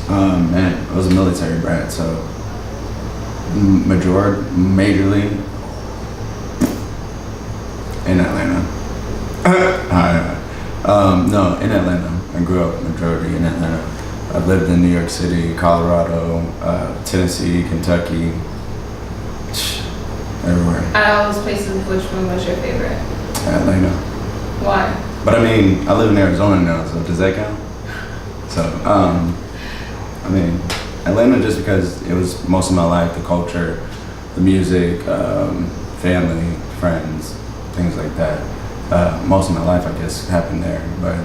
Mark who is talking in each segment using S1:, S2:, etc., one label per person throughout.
S1: Man, I was a military brat, so majorly in Atlanta. No, in Atlanta. I grew up majority in Atlanta. I've lived in New York City, Colorado, Tennessee, Kentucky, everywhere.
S2: Out of all those places, which one was your favorite?
S1: Atlanta.
S2: Why?
S1: But I mean, I live in Arizona now, so does that count? So, I mean, Atlanta just because it was most of my life, the culture, the music, family, friends, things like that. Most of my life, I guess, happened there, but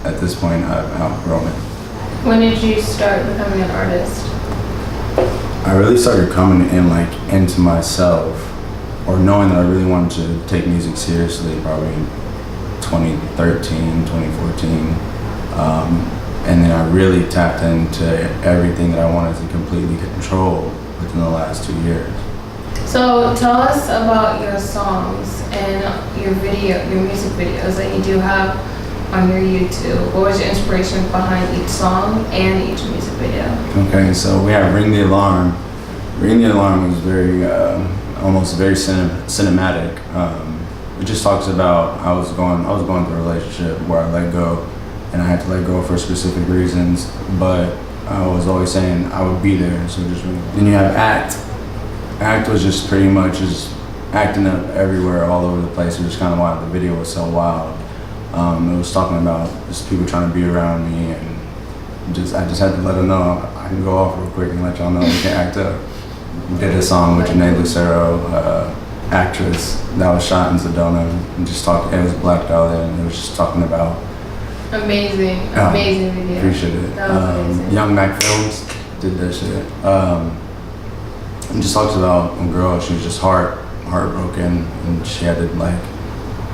S1: at this point, I've outgrown it.
S2: When did you start becoming an artist?
S1: I really started coming in into myself, or knowing that I really wanted to take music seriously, probably 2013, 2014. And then I really tapped into everything that I wanted to completely control within the last 2 years.
S2: So tell us about your songs and your music videos that you do have on your YouTube. What was your inspiration behind each song and each music video?
S1: Okay, so we have Ring the Alarm. Ring the Alarm was very, almost very cinematic. It just talks about I was going through a relationship where I let go, and I had to let go for specific reasons, but I was always saying I would be there. So just then you have Act. Act was just pretty much just acting up everywhere, all over the place, which is kind of why the video was so wild. It was talking about just people trying to be around me, and I just had to let them know I can go off real quick and let y'all know we can act up. We did a song with Janae Lucero, actress that was shot in Sedona, and just talked. It was blacked out, and it was just talking about.
S2: Amazing video.
S1: Appreciate it.
S2: That was amazing.
S1: Young Mac Films did that shit. And just talks about a girl. She was just heartbroken, and she had to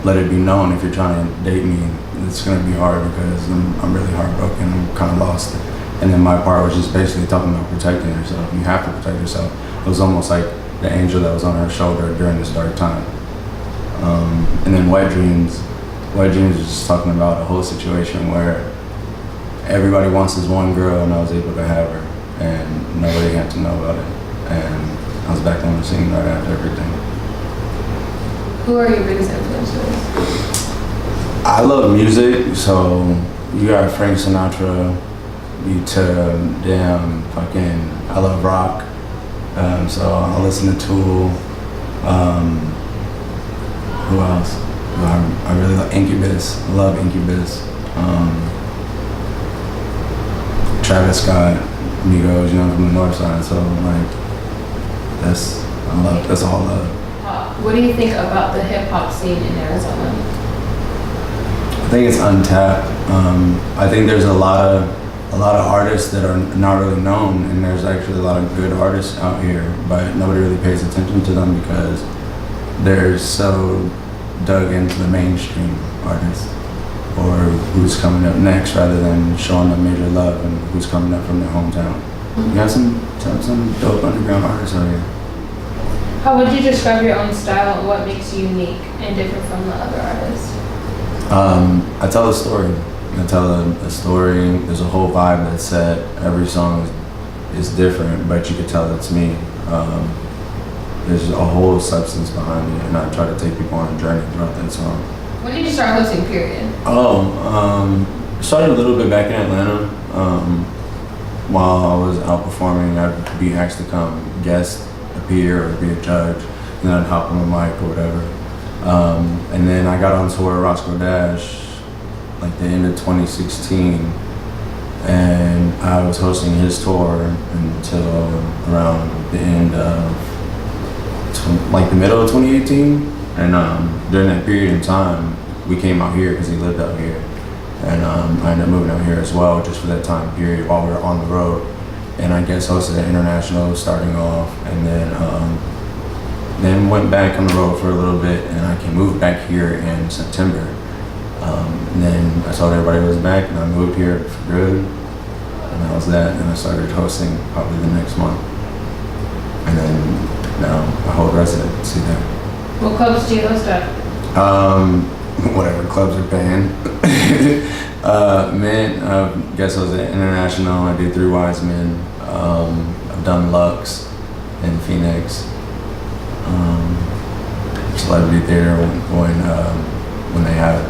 S1: let it be known, if you're trying to date me, it's gonna be hard because I'm really heartbroken. I'm kind of lost. And then my part was just basically talking about protecting yourself. You have to protect yourself. It was almost like the angel that was on her shoulder during this dark time. And then Wet Dreams. Wet Dreams is just talking about a whole situation where everybody wants this one girl, and I was able to have her, and nobody had to know about it. And I was back on the scene right after everything.
S2: Who are your biggest influences?
S1: I love music, so you got Frank Sinatra, I love rock, so I'll listen to Tool. Who else? I really like Incubus. I love Incubus. Travis Scott, Migos, from the north side, so that's all love.
S2: What do you think about the hip hop scene in Arizona?
S1: I think it's untapped. I think there's a lot of artists that are not really known, and there's actually a lot of good artists out here, but nobody really pays attention to them because they're so dug into the mainstream artists or who's coming up next, rather than showing them major love and who's coming up from their hometown. You got some dope underground artists out here.
S2: How would you describe your own style and what makes you unique and different from the other artists?
S1: I tell a story. I tell a story. There's a whole vibe that's set. Every song is different, but you can tell it's me. There's a whole substance behind it, and I try to take people on a journey throughout that song.
S2: When did you start hosting, period?
S1: Started a little bit back in Atlanta. While I was out performing, I'd be asked to come guest appear or be a judge, and then I'd hop on the mic or whatever. And then I got on tour with Roscoe Dash the end of 2016, and I was hosting his tour until around the end of the middle of 2018. And during that period of time, we came out here because he lived out here, and I ended up moving out here as well, just for that time period while we were on the road. And I guess hosted an international starting off, and then went back on the road for a little bit, and I can move back here in September. And then I told everybody I was back, and I moved here for good, and that was that. And I started hosting probably the next month, and then now I hold residency there.
S2: What clubs do you host at?
S1: Whatever clubs are paying. Men, I guess I was at International. I did 3 Wise Men. I've done Lux in Phoenix. Celebrity theater when they have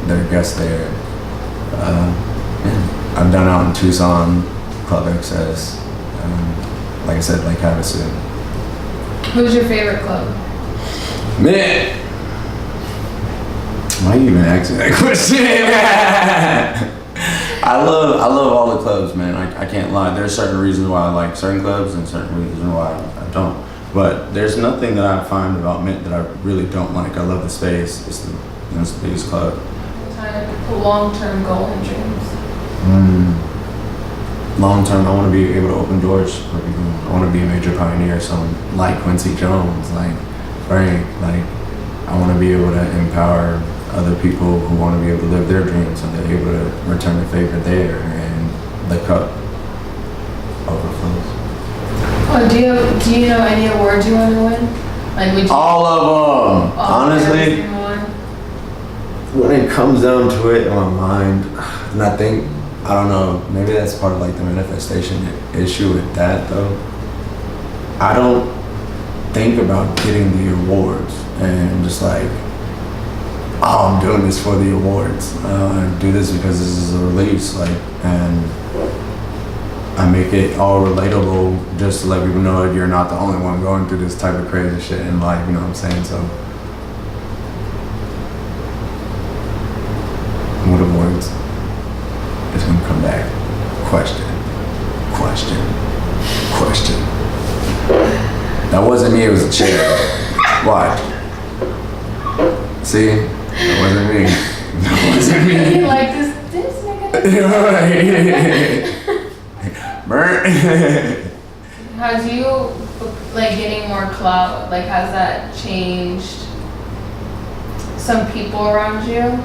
S1: their guests there. Yeah. I've done out in Tucson, Club XS. Like I said, Lake Havasu.
S2: Who's your favorite club?
S1: Man, why you even asking that question? I love all the clubs, man. I can't lie. There's certain reasons why I like certain clubs and certain reasons why I don't. But there's nothing that I find about Mint that I really don't like. I love the space. It's the biggest club.
S2: What kind of long-term goal and dreams?
S1: Long term, I want to be able to open doors for people. I want to be a major pioneer, someone like Quincy Jones, like Frank. Like, I want to be able to empower other people who want to be able to live their dreams, and they're able to return the favor there, and the cup overflows.
S2: Oh, do you know any awards you want to win? Like, would you?
S1: All of them, honestly. When it comes down to it, in my mind, and I don't know, maybe that's part of like the manifestation issue with that though. I don't think about getting the awards and just like, oh, I'm doing this for the awards. I do this because this is a release, like, and I make it all relatable just to let people know that you're not the only one going through this type of crazy shit in life, you know what I'm saying? So, what awards? It's gonna come back. Question. That wasn't me, it was a chair. Watch. See? That wasn't me. That wasn't me.
S2: You like this nigga?
S1: Burnt.
S2: Has you, like, getting more clout, like, has that changed some people around you?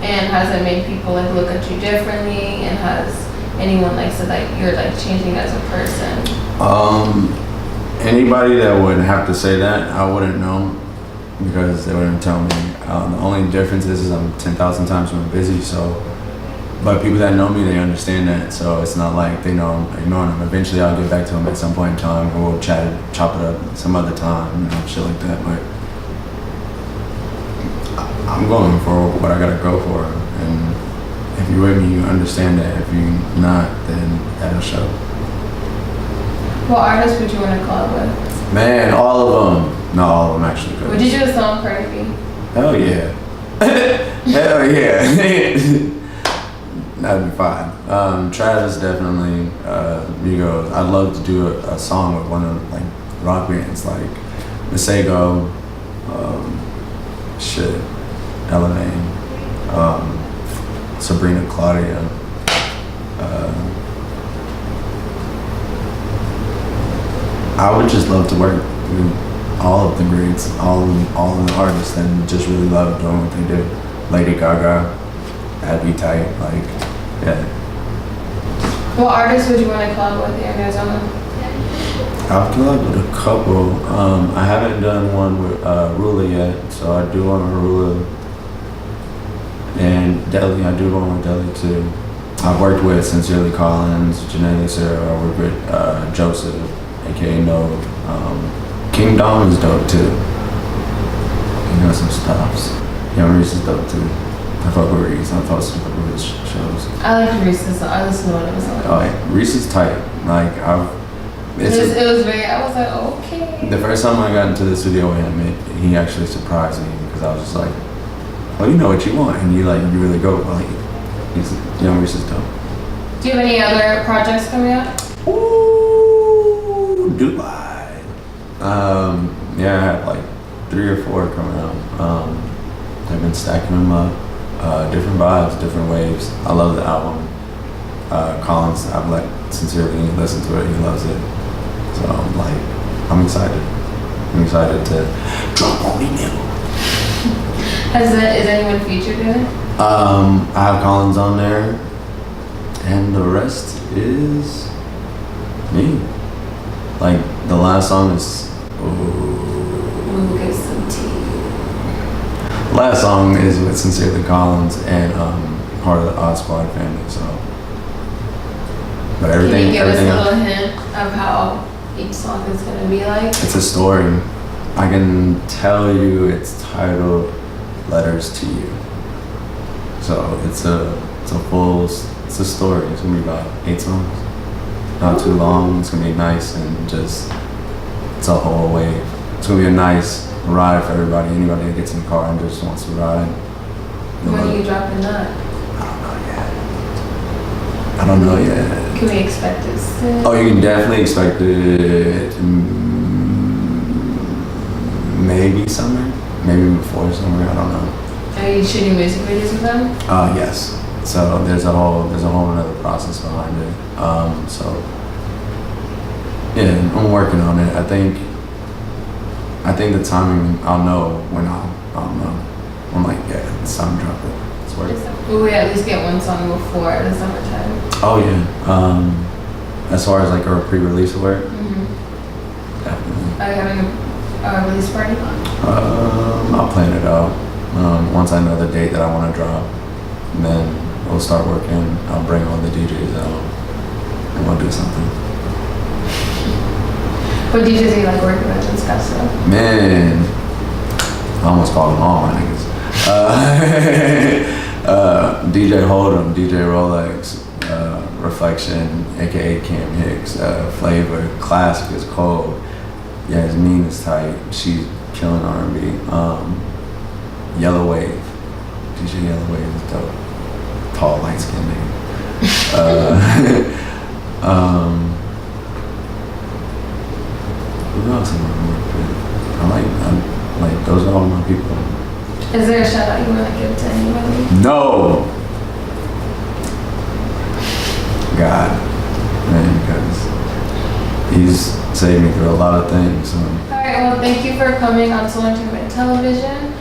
S2: And has it made people like look at you differently? And has anyone like said that you're like changing as a person?
S1: Anybody that would have to say that, I wouldn't know because they wouldn't tell me. The only difference is I'm 10,000 times more busy. So, but people that know me, they understand that. So it's not like they know I'm ignoring them. Eventually, I'll get back to them at some point in time, or we'll chop it up some other time, you know, shit like that. But I'm going for what I gotta go for, and if you're with me, you understand that. If you're not, then that'll show.
S2: What artists would you want to collab with?
S1: Man, all of them. Not all of them actually.
S2: Would you do a song for Khiry?
S1: Hell yeah. Hell yeah. That'd be fine. Travis definitely. Migos. I'd love to do a song with one of like rock bands like Masego. Shit. Ellen, Sabrina Claudia, I would just love to work with all of the greats, all of the artists that just really love doing what they do. Lady Gaga, that'd be tight, like, yeah.
S2: What artists would you want to collab with here in Arizona?
S1: I've collabed with a couple. I haven't done one with Rula yet, so I do one with Rula. And Deli, I do one with Deli too. I've worked with Sincerely Collins, Janae Sarah, I worked with Joseph, aka No. King Dom is dope too. He got some stuffs. Young Reese is dope too. I fuck with Reese, I post with his shows.
S2: I like Reese's, I listen to what it was on.
S1: Oh, yeah. Reese is tight. Like,
S2: it was very, I was like, okay.
S1: The first time I got into the studio with him, he actually surprised me because I was just like, well, you know what you want, and you really go, well, he's Young Reese is dope.
S2: Do you have any other projects coming up?
S1: Ooh, Dubai. Yeah, I have like 3 or 4 coming out. I've been stacking them up. Different vibes, different waves. I love the album. Collins, I've sincerely listened to it. He loves it. So I'm excited. I'm excited to drop on me now.
S2: Is anyone featured in it?
S1: I have Collins on there, and the rest is me. Like the last song is.
S2: We'll get some tea.
S1: Last song is with Sincerely Collins and part of the Odd Squad family. So, but
S2: Can
S1: everything,
S2: you give us a
S1: everything
S2: little hint of how each song is gonna be like?
S1: it's a story. I can tell you it's titled "Letters to You." So it's a story. It's gonna be about 8 songs. Not too long. It's gonna be nice and just it's a whole wave. It's gonna be a nice ride for everybody. Anybody that gets in the car and just wants to ride.
S2: When are you dropping that?
S1: I don't know yet.
S2: Can we expect it soon?
S1: Oh, you can definitely expect it. Maybe summer. Maybe before summer. I don't know.
S2: Are you shooting music videos with them?
S1: Yes. So there's a whole other process behind it. So yeah, I'm working on it. I think the timing, I'll know when I'll know. I'm like, yeah, it's time to drop it. It's working.
S2: Will we at least get one song before the summertime?
S1: Oh yeah. As far as like our pre-release work, definitely.
S2: Are you having a release party?
S1: I'll plan it out. Once I know the date that I want to drop, and then we'll start working. I'll bring all the DJs out, and we'll do something.
S2: What DJs are you like working with in Scottsdale?
S1: Man, I almost called them all my niggas. DJ Hold'em, DJ Rolex, Reflection, aka Cam Hicks, Flavor, Classic is cold. Yasmin is tight. She's killing R&B. Yellow Wave, DJ Yellow Wave is dope. Tall, light skinned nigga. Who else am I working with? I'm like, those are all my people.
S2: Is there a shout out you want to give to anybody?
S1: No! God, man, because he's saved me through a lot of things. So.
S2: Alright, well, thank you for coming on Soul Entertainment Television.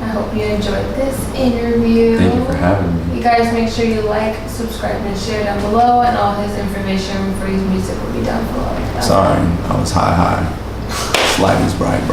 S2: I hope you enjoyed this interview.
S1: Thank you for having me.
S2: You guys make sure you like, subscribe, and share down below, and all his information for his music will be down below.
S1: Sorry, I was high. Light is bright.